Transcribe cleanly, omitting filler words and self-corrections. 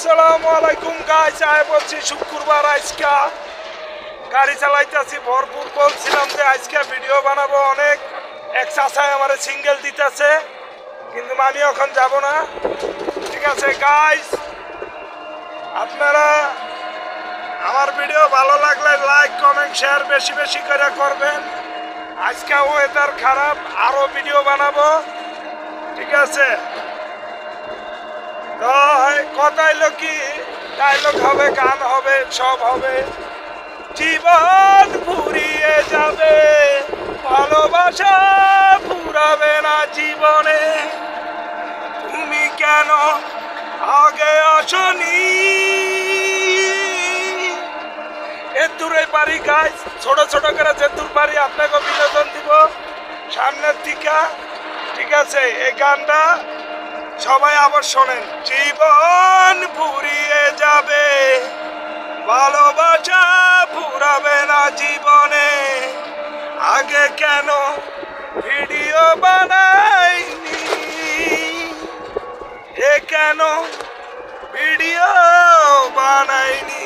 আসসালামু আলাইকুম গাইস, আয় বলছি শুক্রবার আজকা গাড়ি চালাইতেছি ভরপুর। বলছিলাম যে আজকে ভিডিও বানাবো, অনেক এক চাচাই আমার সিঙ্গেল দিতেছে, কিন্তু আমি এখন যাব না। ঠিক আছে গাইস, আপনারা আমার ভিডিও ভালো লাগলে লাইক কমেন্ট শেয়ার বেশি বেশি করে করবেন। আজকে ওয়েদার খারাপ, আরো ভিডিও বানাবো। ঠিক আছে, তো কথা হইলো কি, ডায়লগ হবে, গান হবে, সব হবে। জীবন ফুরিয়ে যাবে, ভালোবাসা ফুরাবে না জীবনে। তুমি কেন আগে আসনি? এদুরে পারি গাইস, ছোট ছোট করে যেদুর পারি আপনাকে বিনোদন দিব সামনের দিকে। ঠিক আছে, এই গানটা সবাই আবার শোনেন। জীবন ফুরিয়ে যাবে, ভালোবাসা ফুরাবে না জীবনে। আগে কেন ভিডিও বানাইনি, কেন ভিডিও বানাইনি?